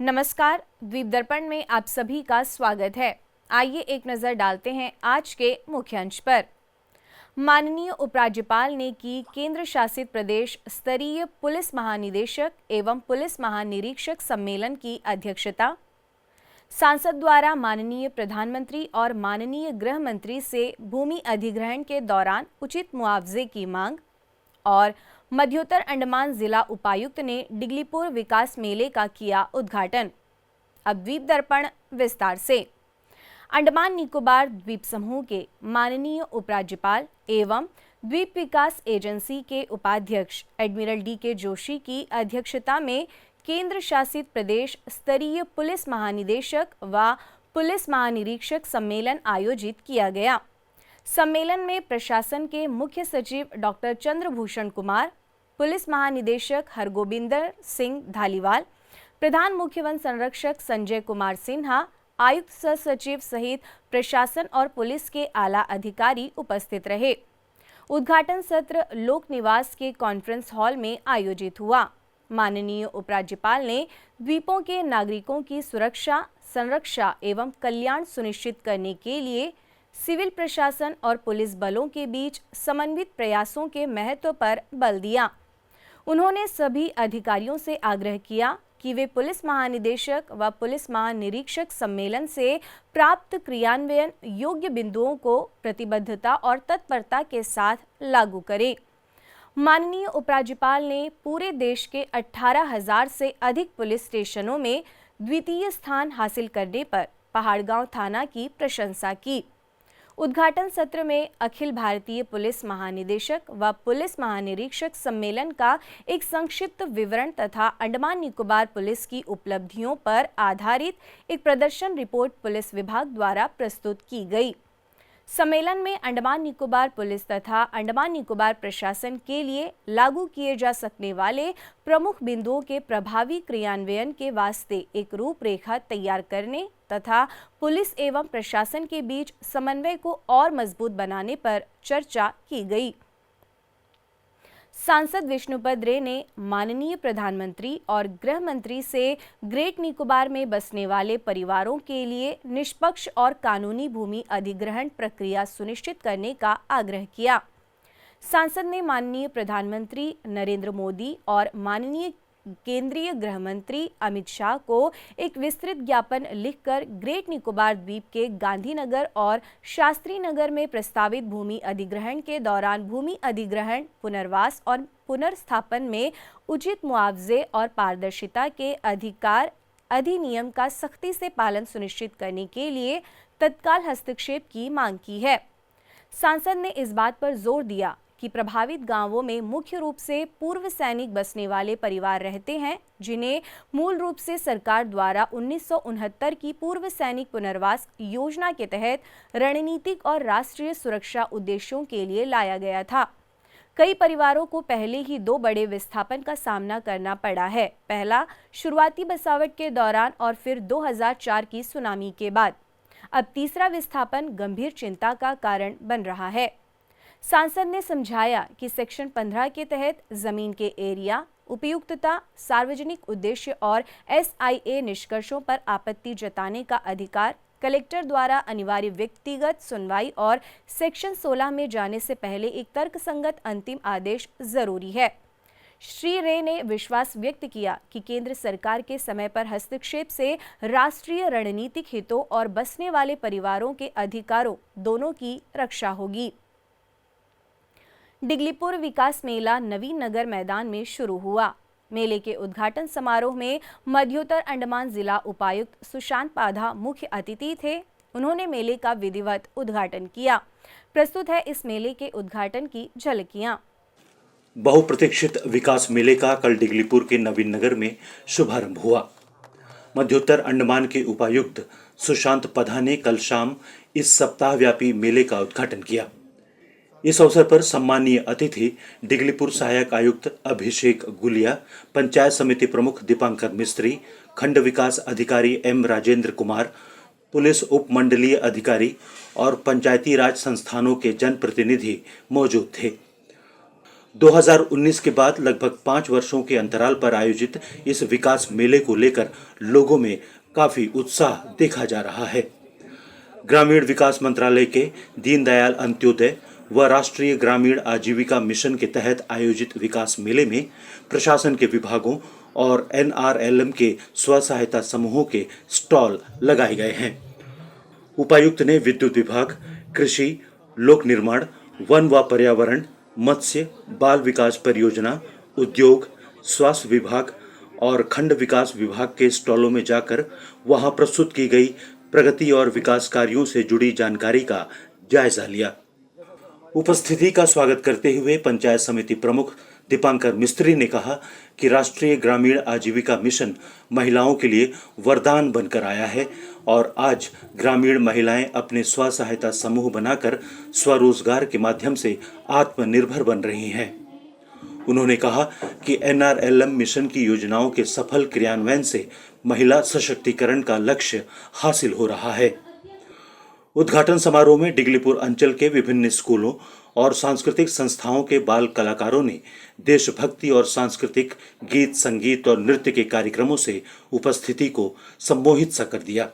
नमस्कार, द्वीप दर्पण में आप सभी का स्वागत है। आइए एक नज़र डालते हैं आज के मुख्य अंश पर। माननीय उपराज्यपाल ने की केंद्र शासित प्रदेश स्तरीय पुलिस महानिदेशक एवं पुलिस महानिरीक्षक सम्मेलन की अध्यक्षता। सांसद द्वारा माननीय प्रधानमंत्री और माननीय गृह मंत्री से भूमि अधिग्रहण के दौरान उचित मुआवजे की मांग। और मध्योत्तर अंडमान जिला उपायुक्त ने डिगलीपुर विकास मेले का किया उद्घाटन। अब द्वीप दर्पण विस्तार से। अंडमान निकोबार द्वीप समूह के माननीय उपराज्यपाल एवं द्वीप विकास एजेंसी के उपाध्यक्ष एडमिरल डी.के. जोशी की अध्यक्षता में केंद्र शासित प्रदेश स्तरीय पुलिस महानिदेशक व पुलिस महानिरीक्षक सम्मेलन आयोजित किया गया। सम्मेलन में प्रशासन के मुख्य सचिव डॉक्टर चंद्रभूषण कुमार, पुलिस महानिदेशक हरगोबिंदर सिंह धालीवाल, प्रधान मुख्य वन संरक्षक संजय कुमार सिन्हा, आयुक्त सह सचिव सहित प्रशासन और पुलिस के आला अधिकारी उपस्थित रहे। उद्घाटन सत्र लोक निवास के कॉन्फ्रेंस हॉल में आयोजित हुआ। माननीय उपराज्यपाल ने द्वीपों के नागरिकों की सुरक्षा, संरक्षा एवं कल्याण सुनिश्चित करने के लिए सिविल प्रशासन और पुलिस बलों के बीच समन्वित प्रयासों के महत्व पर बल दिया। उन्होंने सभी अधिकारियों से आग्रह किया कि वे पुलिस महानिदेशक व पुलिस महानिरीक्षक सम्मेलन से प्राप्त क्रियान्वयन योग्य बिंदुओं को प्रतिबद्धता और तत्परता के साथ लागू करें। माननीय उपराज्यपाल ने पूरे देश के 18,000 से अधिक पुलिस स्टेशनों में द्वितीय स्थान हासिल करने पर पहाड़गांव थाना की प्रशंसा की। उद्घाटन सत्र में अखिल भारतीय पुलिस महानिदेशक व पुलिस महानिरीक्षक सम्मेलन का एक संक्षिप्त विवरण तथा अंडमान निकोबार पुलिस की उपलब्धियों पर आधारित एक प्रदर्शन रिपोर्ट पुलिस विभाग द्वारा प्रस्तुत की गई। सम्मेलन में अंडमान निकोबार पुलिस तथा अंडमान निकोबार प्रशासन के लिए लागू किए जा सकने वाले प्रमुख बिंदुओं के प्रभावी क्रियान्वयन के वास्ते एक रूपरेखा तैयार करने तथा पुलिस एवं प्रशासन के बीच समन्वय को और मजबूत बनाने पर चर्चा की गई। सांसद विष्णुपद रे ने माननीय प्रधानमंत्री और गृह मंत्री से ग्रेट निकोबार में बसने वाले परिवारों के लिए निष्पक्ष और कानूनी भूमि अधिग्रहण प्रक्रिया सुनिश्चित करने का आग्रह किया। सांसद ने माननीय प्रधानमंत्री नरेंद्र मोदी और माननीय केंद्रीय गृह मंत्री अमित शाह को एक विस्तृत ज्ञापन लिखकर ग्रेट निकोबार द्वीप के गांधीनगर और शास्त्री नगर में प्रस्तावित भूमि अधिग्रहण के दौरान भूमि अधिग्रहण, पुनर्वास और पुनर्स्थापन में उचित मुआवजे और पारदर्शिता के अधिकार अधिनियम का सख्ती से पालन सुनिश्चित करने के लिए तत्काल हस्तक्षेप की मांग की है। सांसद ने इस बात पर जोर दिया कि प्रभावित गांवों में मुख्य रूप से पूर्व सैनिक बसने वाले परिवार रहते हैं, जिन्हें मूल रूप से सरकार द्वारा 1969 की पूर्व सैनिक पुनर्वास योजना के तहत रणनीतिक और राष्ट्रीय सुरक्षा उद्देश्यों के लिए लाया गया था। कई परिवारों को पहले ही 2 बड़े विस्थापन का सामना करना पड़ा है। पहला शुरुआती बसावट के दौरान और फिर 2004 की सुनामी के बाद। अब तीसरा विस्थापन गंभीर चिंता का कारण बन रहा है। सांसद ने समझाया कि सेक्शन 15 के तहत जमीन के एरिया, उपयुक्तता, सार्वजनिक उद्देश्य और SIA निष्कर्षों पर आपत्ति जताने का अधिकार कलेक्टर द्वारा अनिवार्य व्यक्तिगत सुनवाई और सेक्शन 16 में जाने से पहले एक तर्कसंगत अंतिम आदेश जरूरी है। श्री रे ने विश्वास व्यक्त किया कि केंद्र सरकार के समय पर हस्तक्षेप से राष्ट्रीय रणनीतिक हितों और बसने वाले परिवारों के अधिकारों दोनों की रक्षा होगी। डिगलीपुर विकास मेला नवीन नगर मैदान में शुरू हुआ। मेले के उद्घाटन समारोह में मध्योत्तर अंडमान जिला उपायुक्त सुशांत पाधा मुख्य अतिथि थे। उन्होंने मेले का विधिवत उद्घाटन किया। प्रस्तुत है इस मेले के उद्घाटन की झलकियां। बहुप्रतीक्षित विकास मेले का कल डिगलीपुर के नवीन नगर में शुभारंभ हुआ। मध्योत्तर अंडमान के उपायुक्त सुशांत पाधा ने कल शाम इस सप्ताहव्यापी मेले का उद्घाटन किया। इस अवसर पर सम्मानीय अतिथि डिगलीपुर सहायक आयुक्त अभिषेक गुलिया, पंचायत समिति प्रमुख दीपांकर मिस्त्री, खंड विकास अधिकारी M. राजेंद्र कुमार, पुलिस उपमंडलीय अधिकारी और पंचायती राज संस्थानों के जनप्रतिनिधि मौजूद थे। 2019 के बाद लगभग 5 वर्षों के अंतराल पर आयोजित इस विकास मेले को लेकर लोगों में काफी उत्साह देखा जा रहा है। ग्रामीण विकास मंत्रालय के दीनदयाल अंत्योदय व राष्ट्रीय ग्रामीण आजीविका मिशन के तहत आयोजित विकास मेले में प्रशासन के विभागों और NRLM के स्व सहायता समूहों के स्टॉल लगाए गए हैं। उपायुक्त ने विद्युत विभाग, कृषि, लोक निर्माण, वन व पर्यावरण, मत्स्य, बाल विकास परियोजना, उद्योग, स्वास्थ्य विभाग और खंड विकास विभाग के स्टॉलों में जाकर वहां प्रस्तुत की गई प्रगति और विकास कार्यों से जुड़ी जानकारी का जायजा लिया। उपस्थिति का स्वागत करते हुए पंचायत समिति प्रमुख दीपांकर मिस्त्री ने कहा कि राष्ट्रीय ग्रामीण आजीविका मिशन महिलाओं के लिए वरदान बनकर आया है और आज ग्रामीण महिलाएं अपने स्व सहायता समूह बनाकर स्वरोजगार के माध्यम से आत्मनिर्भर बन रही हैं। उन्होंने कहा कि NRLM मिशन की योजनाओं के सफल क्रियान्वयन से महिला सशक्तिकरण का लक्ष्य हासिल हो रहा है। उद्घाटन समारोह में डिगलीपुर अंचल के विभिन्न स्कूलों और सांस्कृतिक संस्थाओं के बाल कलाकारों ने देशभक्ति और सांस्कृतिक गीत, संगीत और नृत्य के कार्यक्रमों से उपस्थिति को सम्मोहित सा कर दिया।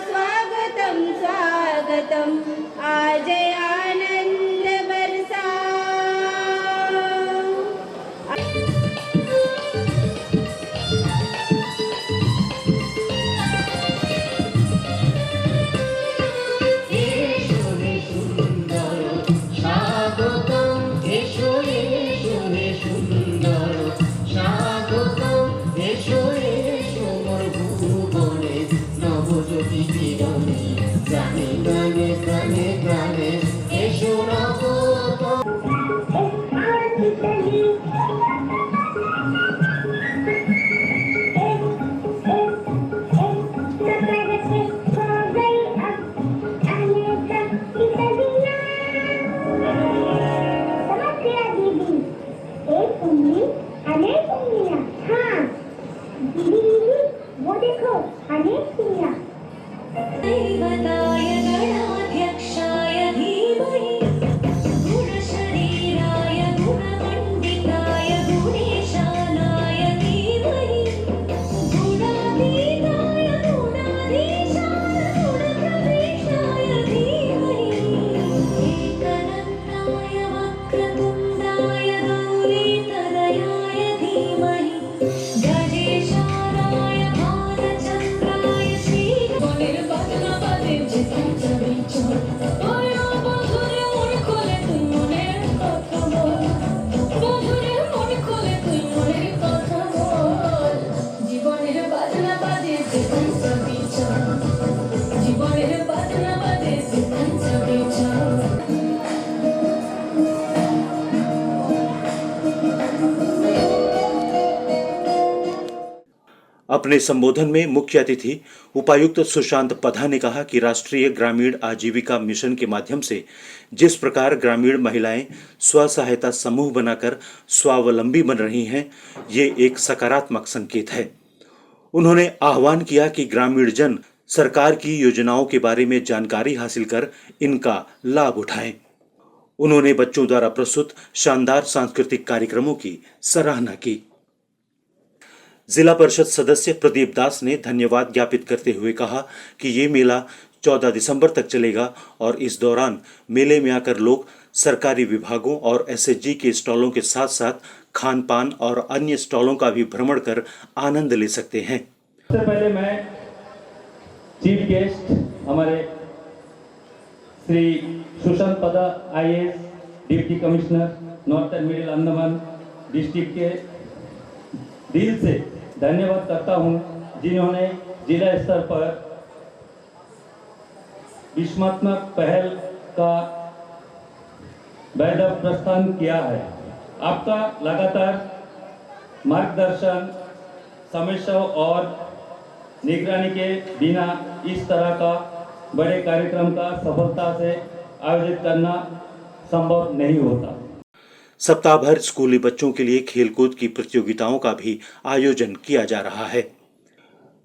स्वागतम स्वागतम आज आनंद बरसा। वो देखो अनेक दुनिया। अपने संबोधन में मुख्य अतिथि उपायुक्त सुशांत पधा ने कहा कि राष्ट्रीय ग्रामीण आजीविका मिशन के माध्यम से जिस प्रकार ग्रामीण महिलाएं स्व सहायता समूह बनाकर स्वावलंबी बन रही हैं, ये एक सकारात्मक संकेत है। उन्होंने आह्वान किया कि ग्रामीण जन सरकार की योजनाओं के बारे में जानकारी हासिल कर इनका लाभ उठाएं। उन्होंने बच्चों द्वारा प्रस्तुत शानदार सांस्कृतिक कार्यक्रमों की सराहना की। जिला परिषद सदस्य प्रदीप दास ने धन्यवाद ज्ञापित करते हुए कहा कि ये मेला 14 दिसंबर तक चलेगा और इस दौरान मेले में आकर लोग सरकारी विभागों और SHG के स्टॉलों के साथ साथ खान पान और अन्य स्टॉलों का भी भ्रमण कर आनंद ले सकते हैं। सबसे पहले मैं चीफ गेस्ट हमारे श्री सुशांत पदा IAS deputy commissioner northern middle Andaman district के दिल से धन्यवाद करता हूं, जिन्होंने जिला स्तर पर विस्मयात्मक पहल का वैध प्रस्थान किया है। आपका लगातार मार्गदर्शन, समस्या और निगरानी के बिना इस तरह का बड़े कार्यक्रम का सफलता से आयोजित करना संभव नहीं होता। सप्ताह भर स्कूली बच्चों के लिए खेलकूद की प्रतियोगिताओं का भी आयोजन किया जा रहा है।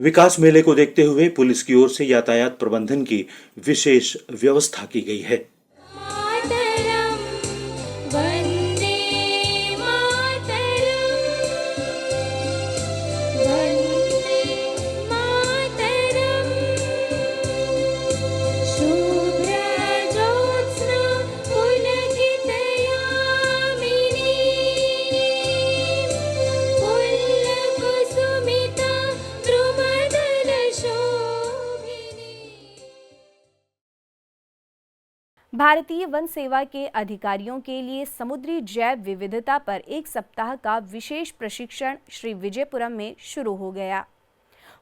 विकास मेले को देखते हुए पुलिस की ओर से यातायात प्रबंधन की विशेष व्यवस्था की गई है। भारतीय वन सेवा के अधिकारियों के लिए समुद्री जैव विविधता पर एक सप्ताह का विशेष प्रशिक्षण श्री विजयपुरम में शुरू हो गया।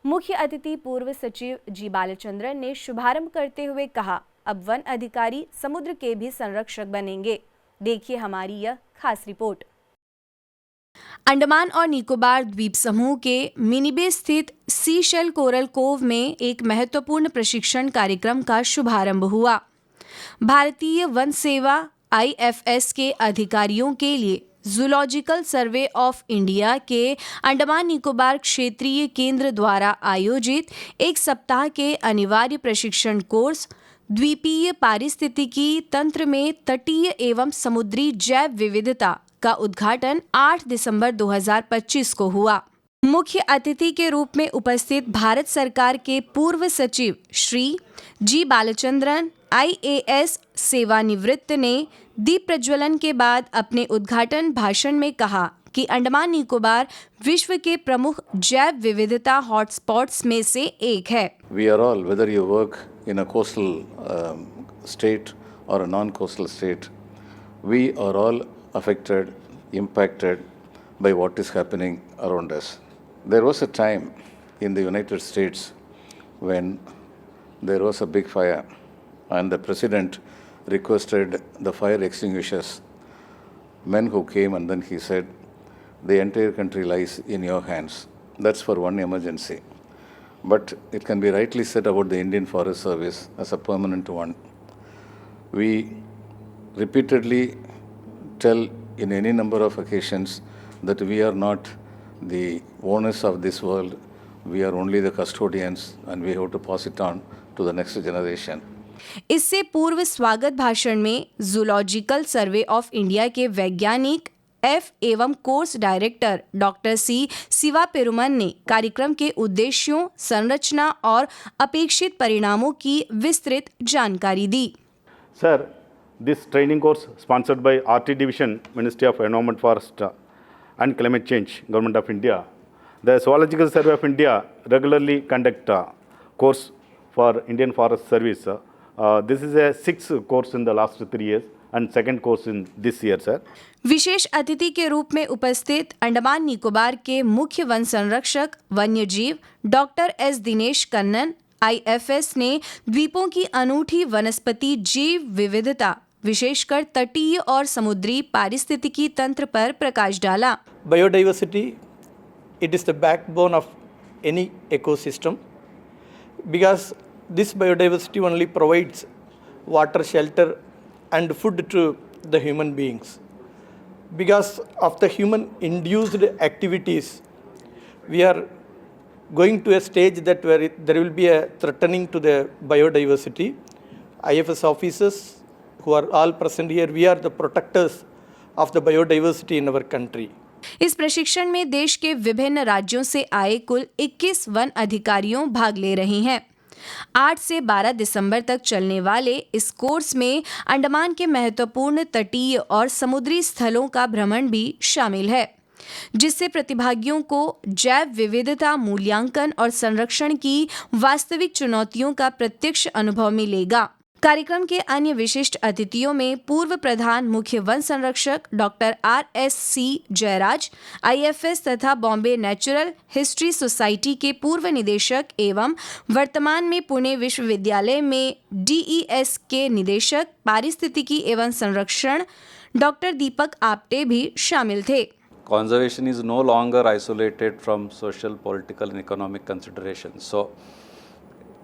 मुख्य अतिथि पूर्व सचिव जी बालचंद्रन ने शुभारंभ करते हुए कहा, अब वन अधिकारी समुद्र के भी संरक्षक बनेंगे। देखिए हमारी यह खास रिपोर्ट। अंडमान और निकोबार द्वीप समूह के मिनीबे स्थित सीशेल कोरल कोव में एक महत्वपूर्ण प्रशिक्षण कार्यक्रम का शुभारंभ हुआ। भारतीय वन सेवा IFS के अधिकारियों के लिए जूलॉजिकल सर्वे ऑफ इंडिया के अंडमान निकोबार क्षेत्रीय केंद्र द्वारा आयोजित एक सप्ताह के अनिवार्य प्रशिक्षण कोर्स द्वीपीय पारिस्थितिकी तंत्र में तटीय एवं समुद्री जैव विविधता का उद्घाटन 8 दिसंबर 2025 को हुआ। मुख्य अतिथि के रूप में उपस्थित भारत सरकार के पूर्व सचिव श्री जी बालचंद्रन IAS सेवानिवृत्त ने दीप प्रज्वलन के बाद अपने उद्घाटन भाषण में कहा कि अंडमान निकोबार विश्व के प्रमुख जैव विविधता हॉटस्पॉट्स में से एक है। We are all, whether you work in a coastal state or a non-coastal state, we are all affected, impacted by what is happening around us. There was a time in the United States when there was a big fire and the president requested the fire extinguishers, men who came, and then he said, the entire country lies in your hands. That's for one emergency. But it can be rightly said about the Indian Forest Service as a permanent one. We repeatedly tell in any number of occasions that we are not the owners of this world, we are only the custodians, and we have to pass it on to the next generation. इससे पूर्व स्वागत भाषण में zoological survey of India के वैज्ञानिक F एवं course director doctor C Shiva Peruman ने कार्यक्रम के उद्देश्यों, संरचना और अपेक्षित परिणामों की विस्तृत जानकारी दी। Sir, this training course sponsored by RT Division, Ministry of Environment, Forest and Climate Change, Government of India. The Zoological Survey of India regularly conduct course for Indian Forest Service. This is a 6th course in the last 3 years and 2nd course in this year, sir. विशेष अतिथि के रूप में उपस्थित अंडमान निकोबार के मुख्य one संरक्षक वन्य जीव doctor S Dinesh Kannan IFS ने द्वीपों की अनूठी वनस्पति जीव विविधता विशेषकर तटीय और समुद्री पारिस्थितिकी तंत्र पर प्रकाश डाला। Biodiversity, it is the backbone of any ecosystem because this biodiversity only provides water, shelter and food to the human beings. Because of the human induced activities, we are going to a stage that where there will be a threatening to the biodiversity. IFS officers who are all present here, we are the protectors of the biodiversity in our country. इस प्रशिक्षण में देश के विभिन्न राज्यों से आए कुल 21 वन अधिकारियों भाग ले रहे हैं। 8 से 12 दिसंबर तक चलने वाले इस कोर्स में अंडमान के महत्वपूर्ण तटीय और समुद्री स्थलों का भ्रमण भी शामिल है, जिससे प्रतिभागियों को जैव विविधता मूल्यांकन और संरक्षण की वास्तविक चुनौतियों का प्रत्यक्ष अनुभव मिलेगा। कार्यक्रम के अन्य विशिष्ट अतिथियों में पूर्व प्रधान मुख्य वन संरक्षक डॉक्टर RSC जयराज, IFS तथा बॉम्बे नेचुरल हिस्ट्री सोसाइटी के पूर्व निदेशक एवं वर्तमान में पुणे विश्वविद्यालय में DES के निदेशक पारिस्थितिकी एवं संरक्षण डॉक्टर दीपक आप्टे भी शामिल थे। Conservation is no longer isolated from social, political and economic considerations. So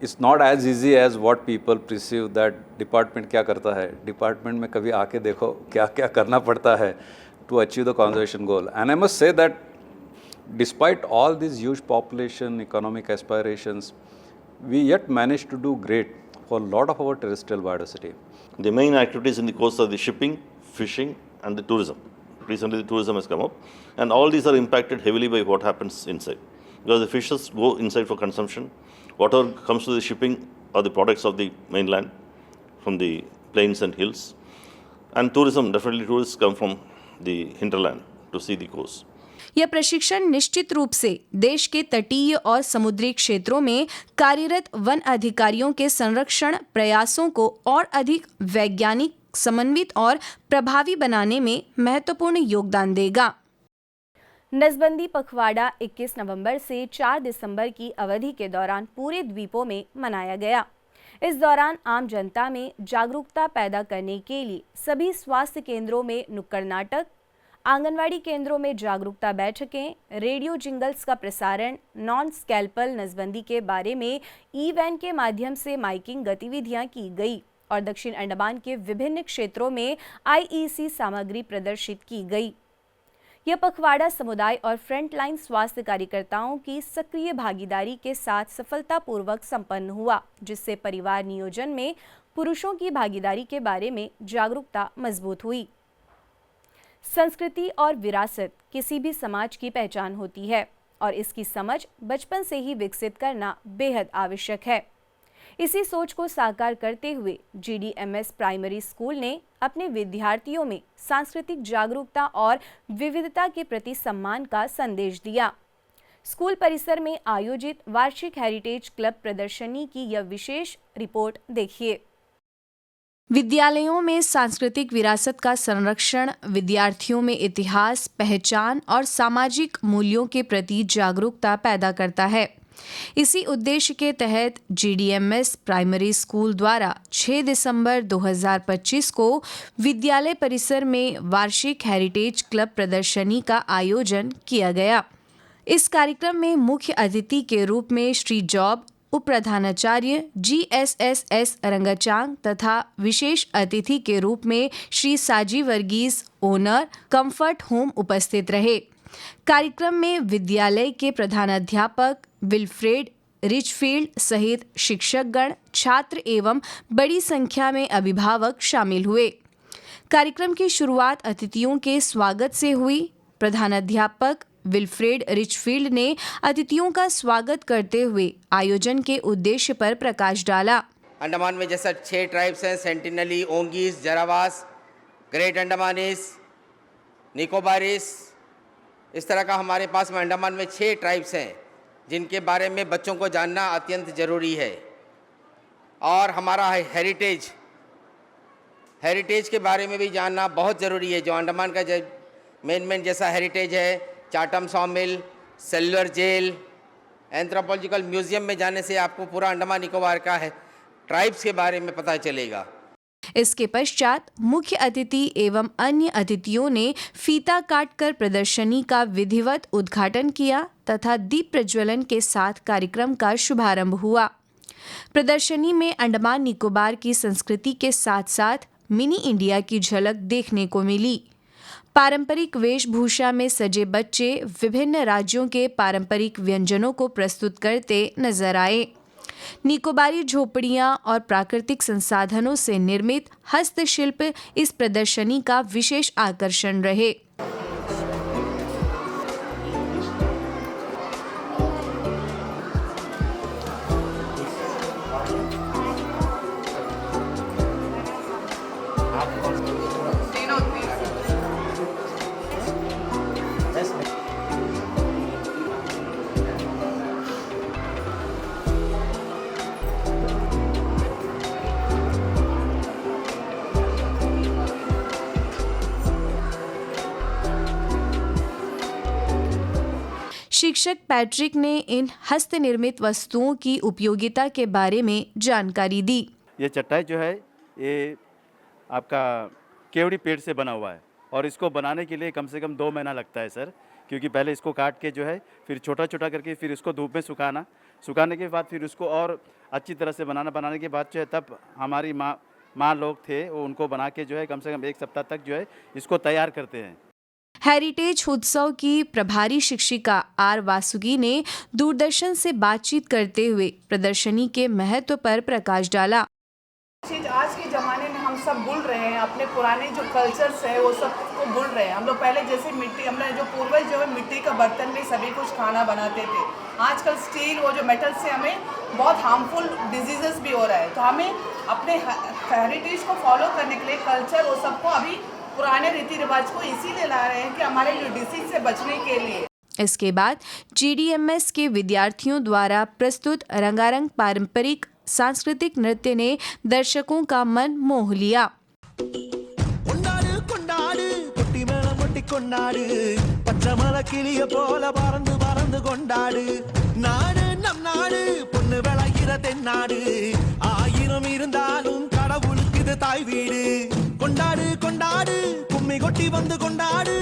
it's not as easy as what people perceive that department क्या करता है। Department में कभी आके देखो क्या क्या करना पड़ता है to achieve the conservation goal. And I must say that despite all this huge population, economic aspirations, we yet managed to do great for a lot of our terrestrial biodiversity. The main activities in the coast are the shipping, fishing and the tourism. Recently the tourism has come up and all these are impacted heavily by what happens inside. Because the fishes go inside for consumption. Whatever comes to the shipping are the products of the mainland from the plains and hills. And tourism, definitely tourists come from the hinterland to see the coast. यह प्रशिक्षण निश्चित रूप से देश के तटीय और समुद्री क्षेत्रों में कार्यरत वन अधिकारियों के संरक्षण प्रयासों को और अधिक वैज्ञानिक, समन्वित और प्रभावी बनाने में महत्वपूर्ण योगदान देगा। नसबंदी पखवाड़ा 21 नवंबर से 4 दिसंबर की अवधि के दौरान पूरे द्वीपों में मनाया गया। इस दौरान आम जनता में जागरूकता पैदा करने के लिए सभी स्वास्थ्य केंद्रों में नुक्कड़ नाटक, आंगनवाड़ी केंद्रों में जागरूकता बैठकें, रेडियो जिंगल्स का प्रसारण, नॉन स्कैल्पल नसबंदी के बारे में ई-वैन के माध्यम से माइकिंग गतिविधियां की गई और दक्षिण अंडमान के विभिन्न क्षेत्रों में IEC सामग्री प्रदर्शित की गई। यह पखवाड़ा समुदाय और फ्रंटलाइन स्वास्थ्य कार्यकर्ताओं की सक्रिय भागीदारी के साथ सफलतापूर्वक संपन्न हुआ, जिससे परिवार नियोजन में पुरुषों की भागीदारी के बारे में जागरूकता मजबूत हुई। संस्कृति और विरासत किसी भी समाज की पहचान होती है और इसकी समझ बचपन से ही विकसित करना बेहद आवश्यक है। इसी सोच को साकार करते हुए GDMS प्राइमरी स्कूल ने अपने विद्यार्थियों में सांस्कृतिक जागरूकता और विविधता के प्रति सम्मान का संदेश दिया। स्कूल परिसर में आयोजित वार्षिक हेरिटेज क्लब प्रदर्शनी की यह विशेष रिपोर्ट देखिए। विद्यालयों में सांस्कृतिक विरासत का संरक्षण विद्यार्थियों में इतिहास, पहचान और सामाजिक मूल्यों के प्रति जागरूकता पैदा करता है। इसी उद्देश्य के तहत GDMS प्राइमरी स्कूल द्वारा 6 दिसंबर 2025 को विद्यालय परिसर में वार्षिक हेरिटेज क्लब प्रदर्शनी का आयोजन किया गया। इस कार्यक्रम में मुख्य अतिथि के रूप में श्री जॉब, उप प्रधानाचार्य GSSS रंगाचांग तथा विशेष अतिथि के रूप में श्री साजी वर्गीस, ओनर, कंफर्ट होम उपस्थित रहे। कार्यक्रम में विद्यालय के प्रधानाध्यापक विल्फ्रेड रिचफील्ड सहित शिक्षकगण, छात्र एवं बड़ी संख्या में अभिभावक शामिल हुए। कार्यक्रम की शुरुआत अतिथियों के स्वागत से हुई। प्रधानाध्यापक विल्फ्रेड रिचफील्ड ने अतिथियों का स्वागत करते हुए आयोजन के उद्देश्य पर प्रकाश डाला। अंडमान में जैसा 6 ट्राइब्स हैं, सेंटिनली, ओंगीस, जरावास, ग्रेट अंडमानीस, निकोबारिस, इस तरह का हमारे पास में अंडमान में 6 ट्राइब्स हैं जिनके बारे में बच्चों को जानना अत्यंत ज़रूरी है। और हमारा हेरिटेज के बारे में भी जानना बहुत ज़रूरी है। जो अंडमान का मेन जैसा हेरिटेज है, Chatham sawmill, cellular jail, anthropological museum में जाने से आपको पूरा अंडमान निकोबार का है ट्राइब्स के बारे में पता चलेगा। इसके पश्चात मुख्य अतिथि एवं अन्य अतिथियों ने फीता काटकर प्रदर्शनी का विधिवत उद्घाटन किया तथा दीप प्रज्वलन के साथ कार्यक्रम का शुभारंभ हुआ। प्रदर्शनी में अंडमान निकोबार की संस्कृति के साथ साथ मिनी इंडिया की झलक देखने को मिली। पारंपरिक वेशभूषा में सजे बच्चे विभिन्न राज्यों के पारंपरिक व्यंजनों को प्रस्तुत करते नजर आए। निकोबारी झोपड़ियां और प्राकृतिक संसाधनों से निर्मित हस्तशिल्प इस प्रदर्शनी का विशेष आकर्षण रहे। शिक्षक पैट्रिक ने इन हस्त निर्मित वस्तुओं की उपयोगिता के बारे में जानकारी दी। ये चटाई जो है ये आपका केवड़ी पेड़ से बना हुआ है और इसको बनाने के लिए कम से कम 2 महीना लगता है सर, क्योंकि पहले इसको काट के जो है फिर छोटा छोटा करके फिर इसको धूप में सुखाने के बाद फिर उसको और अच्छी तरह से बनाने के बाद जो है तब हमारी माँ लोग थे वो उनको बना के जो है कम से कम 1 सप्ताह तक जो है इसको तैयार करते हैं। हेरिटेज उत्सव की प्रभारी शिक्षिका आर वासुकी ने दूरदर्शन से बातचीत करते हुए प्रदर्शनी के महत्व पर प्रकाश डाला। आज के ज़माने में हम सब भूल रहे हैं, अपने पुराने जो कल्चर्स है वो सब को भूल रहे हैं। हम लोग पहले जैसे मिट्टी, हमने जो पूर्वज जो है मिट्टी का बर्तन में सभी कुछ खाना बनाते थे। आजकल स्टील वो जो मेटल से हमें बहुत हार्मफुल डिजीजेस भी हो रहा है। तो हमें अपने हेरिटेज को फॉलो करने के लिए कल्चर वो सबको अभी पुराने रीति रिवाज को इसीलिए ला रहे हैं कि हमारे जो डिसीज से बचने के लिए। इसके बाद GDMS के विद्यार्थियों द्वारा प्रस्तुत रंगारंग पारंपरिक सांस्कृतिक नृत्य ने दर्शकों का मन मोह लिया। கொண்டாடு பச்சமல கிளிய போல பறந்து பறந்து கொண்டாடு நாடு நம் நாடு பொண்ணு விளைகிற தென்னாடு ஆயிரம் இருந்தாலும் கடவுளுக்கு இது தாய் வீடு கொண்டாடு கொண்டாடு கும்மி கொட்டி வந்து கொண்டாடு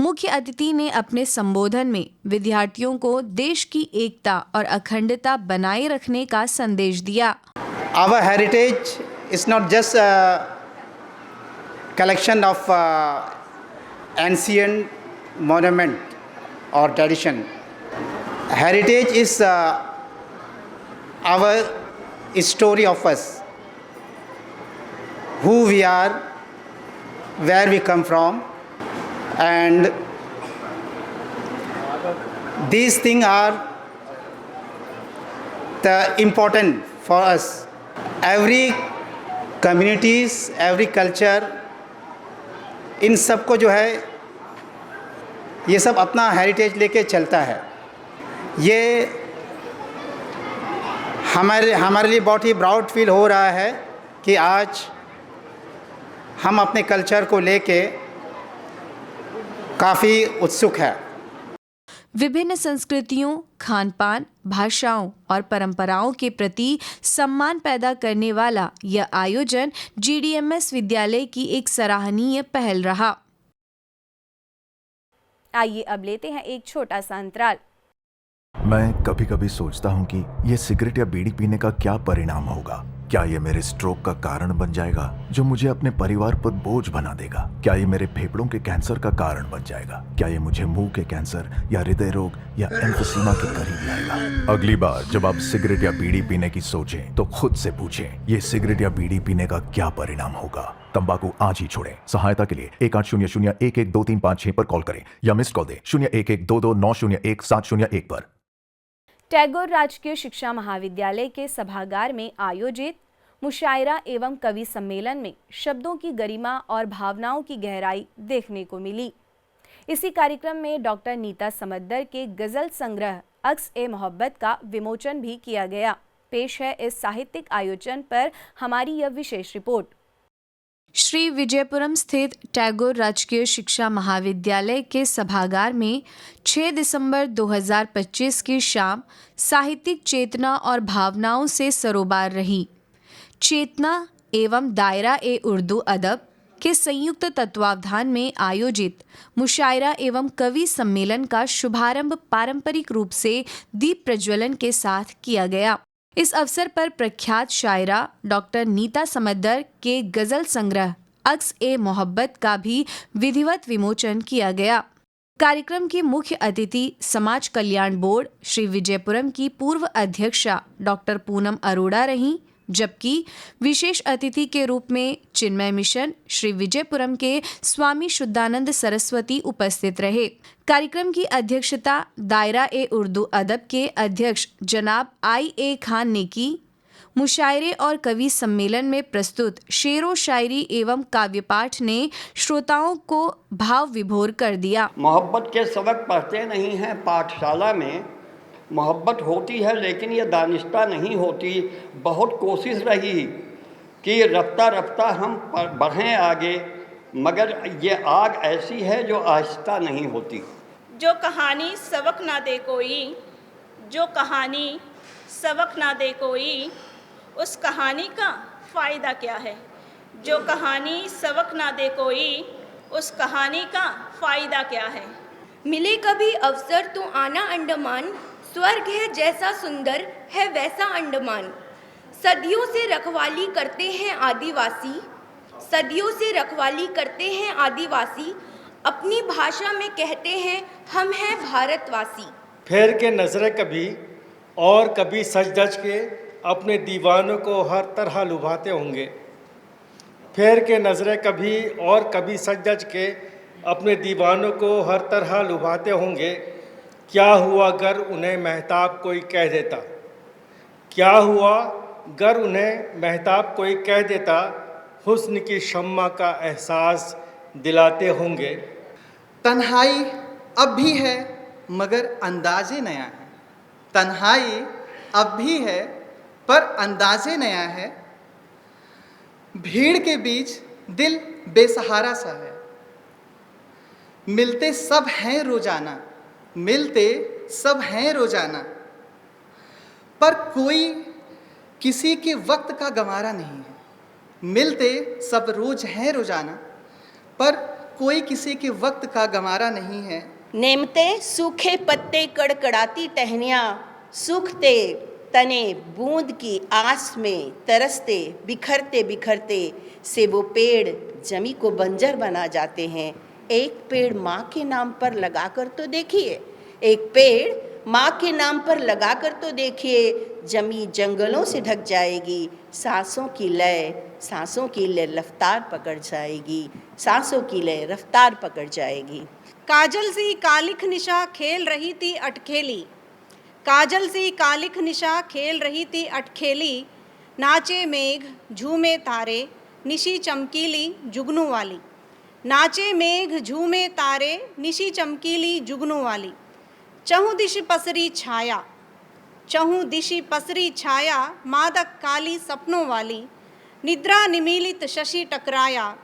मुख्य अतिथि ने अपने संबोधन में विद्यार्थियों को देश की एकता और अखंडता बनाए रखने का संदेश दिया। Our heritage is not just a collection of ancient monument or tradition. Heritage is our story of us, who we are, where we come from, and these things are the important for us. Every communities, every culture, इन सब को जो है ये सब अपना heritage लेके चलता है। ये हमारे लिए बहुत ही प्राउड फील हो रहा है कि आज हम अपने कल्चर को लेके काफ़ी उत्सुक है। विभिन्न संस्कृतियों, खान-पान, भाषाओं और परंपराओं के प्रति सम्मान पैदा करने वाला यह आयोजन GDMS विद्यालय की एक सराहनीय पहल रहा। आइए अब लेते हैं एक छोटा सा अंतराल। मैं कभी कभी सोचता हूँ कि ये सिगरेट या बीड़ी पीने का क्या परिणाम होगा। क्या ये मेरे स्ट्रोक का कारण बन जाएगा जो मुझे अपने परिवार पर बोझ बना देगा? क्या ये मेरे फेफड़ों के कैंसर का कारण बन जाएगा? क्या ये मुझे मुंह के कैंसर या हृदय रोग या एम्फीसीमा के करीब लाएगा? अगली बार जब आप सिगरेट या बीड़ी पीने की सोचें तो खुद से पूछें, ये सिगरेट या बीड़ी पीने का क्या परिणाम होगा? तंबाकू आज ही छोड़ें। सहायता के लिए 1800-112356 पर कॉल करें या मिस्ड कॉल दें 01122901-701 पर। टैगोर राजकीय शिक्षा महाविद्यालय के सभागार में आयोजित मुशायरा एवं कवि सम्मेलन में शब्दों की गरिमा और भावनाओं की गहराई देखने को मिली। इसी कार्यक्रम में डॉक्टर नीता समद्दर के गजल संग्रह अक्स-ए-मोहब्बत का विमोचन भी किया गया। पेश है इस साहित्यिक आयोजन पर हमारी यह विशेष रिपोर्ट। श्री विजयपुरम स्थित टैगोर राजकीय शिक्षा महाविद्यालय के सभागार में 6 दिसंबर 2025 की शाम साहित्यिक चेतना और भावनाओं से सरोबार रही। चेतना एवं दायरा-ए-उर्दू अदब के संयुक्त तत्वावधान में आयोजित मुशायरा एवं कवि सम्मेलन का शुभारंभ पारंपरिक रूप से दीप प्रज्वलन के साथ किया गया। इस अवसर पर प्रख्यात शायरा डॉक्टर नीता समद्दर के गजल संग्रह अक्स-ए-मोहब्बत का भी विधिवत विमोचन किया गया। कार्यक्रम की मुख्य अतिथि समाज कल्याण बोर्ड श्री विजयपुरम की पूर्व अध्यक्षा डॉक्टर पूनम अरोड़ा रहीं, जबकि विशेष अतिथि के रूप में चिन्मय मिशन श्री विजयपुरम के स्वामी शुद्धानंद सरस्वती उपस्थित रहे। कार्यक्रम की अध्यक्षता दायरा-ए-उर्दू अदब के अध्यक्ष जनाब I.A. खान ने की। मुशायरे और कवि सम्मेलन में प्रस्तुत शेरो शायरी एवं काव्य पाठ ने श्रोताओं को भाव विभोर कर दिया। मोहब्बत के सबक पढ़ते नहीं हैं पाठशाला में, मोहब्बत होती है लेकिन ये दानिस्ता नहीं होती। बहुत कोशिश रही कि रफ्ता रफ्ता हम बढ़ें आगे, मगर ये आग ऐसी है जो आहिस्ता नहीं होती। जो कहानी सबक ना दे कोई, जो कहानी सबक ना दे कोई, उस कहानी का फ़ायदा क्या है? जो कहानी सबक ना दे कोई, उस कहानी का फ़ायदा क्या है? मिले कभी अवसर तो आना अंडमान, स्वर्ग है जैसा सुंदर है वैसा अंडमान। सदियों से रखवाली करते हैं आदिवासी, सदियों से रखवाली करते हैं आदिवासी, अपनी भाषा में कहते हैं हम हैं भारतवासी। फेर के नजरें कभी और कभी सज धज के अपने दीवानों को हर तरह लुभाते होंगे। फेर के नज़रें कभी और कभी सज के अपने दीवानों को हर तरह लुभाते होंगे। क्या हुआ अगर उन्हें महताब कोई कह देता, क्या हुआ अगर उन्हें महताब कोई कह देता, हुस्न की शम्मा का एहसास दिलाते होंगे। तन्हाई अब भी है मगर अंदाज़े नया है, तन्हाई अब भी है पर अंदाज़े नया है। भीड़ के बीच दिल बेसहारा सा है, मिलते सब हैं रोजाना, मिलते सब हैं रोजाना, पर कोई किसी के वक्त का गंवारा नहीं है। मिलते सब रोज हैं रोजाना, पर कोई किसी के वक्त का गंवारा नहीं है। नेमते सूखे पत्ते कड़कड़ाती टहनियाँ, सूखते तने बूंद की आस में तरसते बिखरते बिखरते से वो पेड़ जमी को बंजर बना जाते हैं। एक पेड़ माँ के नाम पर लगाकर तो देखिए, एक पेड़ माँ के नाम पर लगाकर तो देखिए, जमी जंगलों से ढक जाएगी, सांसों की लय रफ्तार पकड़ जाएगी, सांसों की लय रफ्तार पकड़ जाएगी। काजल सी कालिख निशा खेल रही थी अटखेली, काजल सी कालिख निशा खेल रही थी अटखेली, नाचे मेघ झूमे तारे निशी चमकीली जुगनू वाली, नाचे मेघ झूमे तारे निशी चमकीली जुगनू वाली। चहु दिशि पसरी छाया, चहु दिशि पसरी छाया, मादक काली सपनों वाली, निद्रा निमीलित शशि टकराया,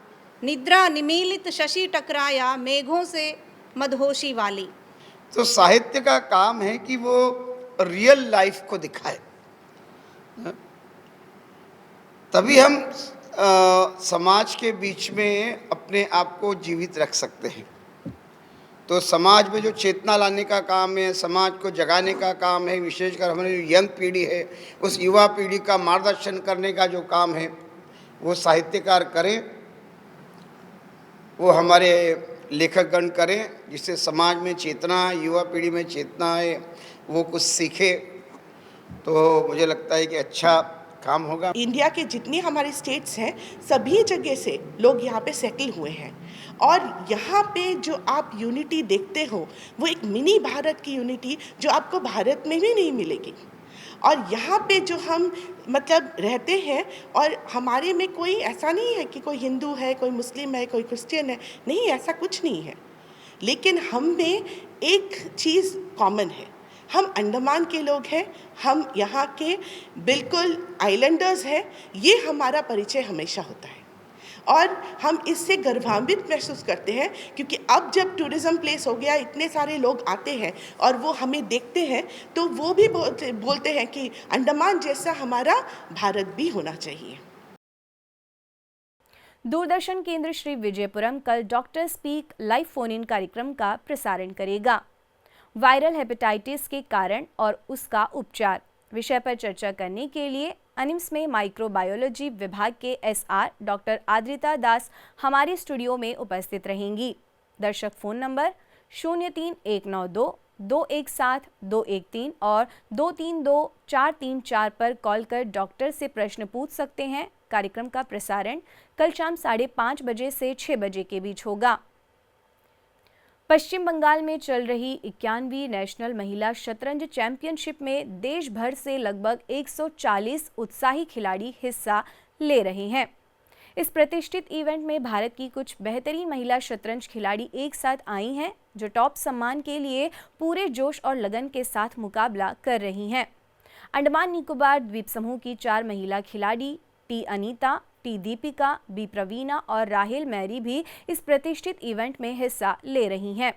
निद्रा निमीलित शशि टकराया, मेघों से मदहोशी वाली। तो साहित्य का काम है कि वो रियल लाइफ को दिखाए, तभी हम समाज के बीच में अपने आप को जीवित रख सकते हैं। तो समाज में जो चेतना लाने का काम है, समाज को जगाने का काम है, विशेषकर हमारी जो यंग पीढ़ी है, उस युवा पीढ़ी का मार्गदर्शन करने का जो काम है वो साहित्यकार करें, वो हमारे लेखकगण करें, जिससे समाज में चेतना, युवा पीढ़ी में चेतना है, वो कुछ सीखे। तो मुझे लगता है कि अच्छा काम होगा। इंडिया के जितनी हमारे स्टेट्स हैं सभी जगह से लोग यहाँ पे सेटल हुए हैं, और यहाँ पे जो आप यूनिटी देखते हो वो एक मिनी भारत की यूनिटी जो आपको भारत में भी नहीं मिलेगी। और यहाँ पे जो हम मतलब रहते हैं, और हमारे में कोई ऐसा नहीं है कि कोई हिंदू है, कोई मुस्लिम है, कोई क्रिश्चियन है, नहीं, ऐसा कुछ नहीं है। लेकिन हम में एक चीज़ कॉमन है, हम अंडमान के लोग हैं, हम यहाँ के बिल्कुल आइलैंडर्स हैं। ये हमारा परिचय हमेशा होता है और हम इससे गर्वान्वित महसूस करते हैं, क्योंकि अब जब टूरिज़्म प्लेस हो गया, इतने सारे लोग आते हैं और वो हमें देखते हैं, तो वो भी बोलते हैं कि अंडमान जैसा हमारा भारत भी होना चाहिए। दूरदर्शन केंद्र श्री विजयपुरम कल doctor speak live phone in कार्यक्रम का प्रसारण करेगा। वायरल हेपेटाइटिस के कारण और उसका उपचार विषय पर चर्चा करने के लिए एनिम्स में माइक्रोबायोलॉजी विभाग के SR डॉक्टर आद्रिता दास हमारे स्टूडियो में उपस्थित रहेंगी। दर्शक फोन नंबर 03192 217 213 और 232 434 पर कॉल कर डॉक्टर से प्रश्न पूछ सकते हैं। कार्यक्रम का प्रसारण कल शाम 5:30 बजे से 6 बजे के बीच होगा। पश्चिम बंगाल में चल रही 91वीं नेशनल महिला शतरंज चैंपियनशिप में देश भर से लगभग 140 उत्साही खिलाड़ी हिस्सा ले रहे हैं। इस प्रतिष्ठित इवेंट में भारत की कुछ बेहतरीन महिला शतरंज खिलाड़ी एक साथ आई हैं, जो टॉप सम्मान के लिए पूरे जोश और लगन के साथ मुकाबला कर रही हैं। अंडमान निकोबार द्वीप समूह की 4 महिला खिलाड़ी T Anita, T Deepika, B Praveena और राहेल मैरी भी इस प्रतिष्ठित इवेंट में हिस्सा ले रही हैं।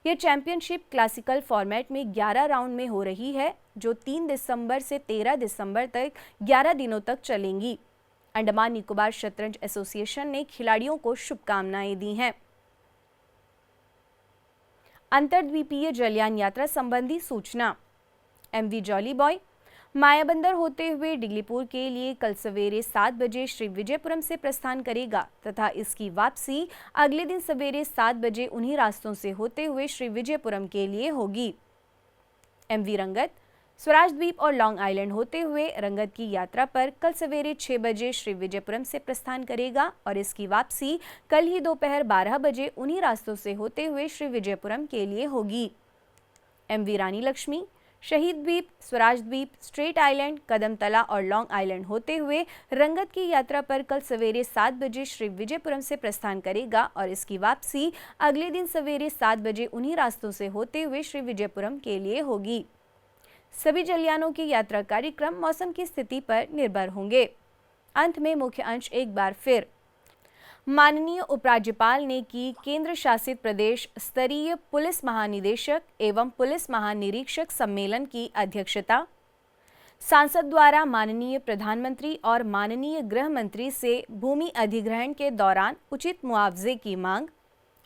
यह चैंपियनशिप क्लासिकल फॉर्मेट में 11 राउंड में हो रही है, जो 3 दिसंबर से 13 दिसंबर तक 11 दिनों तक चलेंगी। अंडमान निकोबार शतरंज एसोसिएशन ने खिलाड़ियों को शुभकामनाएं दी हैं। अंतर्द्वीपीय जलयान यात्रा संबंधी सूचना। MV जॉली बॉय मायाबंदर होते हुए डिगलीपुर के लिए कल सवेरे 7 बजे श्री विजयपुरम से प्रस्थान करेगा तथा इसकी वापसी अगले दिन सवेरे 7 बजे उन्हीं रास्तों से होते हुए श्री विजयपुरम के लिए होगी। MV रंगत स्वराज द्वीप और लॉन्ग आइलैंड होते हुए रंगत की यात्रा पर कल सवेरे 6 बजे श्री विजयपुरम से प्रस्थान करेगा और इसकी वापसी कल ही दोपहर 12 बजे उन्हीं रास्तों से होते हुए श्री विजयपुरम के लिए होगी। MV रानी लक्ष्मी, शहीद द्वीप, स्वराज द्वीप, स्ट्रेट आइलैंड, कदमतला और लॉन्ग आइलैंड होते हुए रंगत की यात्रा पर कल सवेरे 7 बजे श्री विजयपुरम से प्रस्थान करेगा और इसकी वापसी अगले दिन सवेरे 7 बजे उन्हीं रास्तों से होते हुए श्री विजयपुरम के लिए होगी। सभी जलयानों की यात्रा कार्यक्रम मौसम की स्थिति पर निर्भर होंगे। अंत में मुख्य अंश एक बार फिर। माननीय उपराज्यपाल ने की केंद्र शासित प्रदेश स्तरीय पुलिस महानिदेशक एवं पुलिस महानिरीक्षक सम्मेलन की अध्यक्षता। सांसद द्वारा माननीय प्रधानमंत्री और माननीय गृह मंत्री से भूमि अधिग्रहण के दौरान उचित मुआवजे की मांग।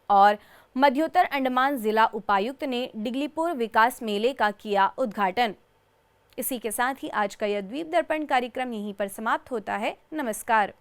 और मध्योत्तर अंडमान जिला उपायुक्त ने डिगलीपुर विकास मेले का किया उद्घाटन। इसी के साथ ही आज का यह द्वीप दर्पण कार्यक्रम यहीं पर समाप्त होता है। नमस्कार।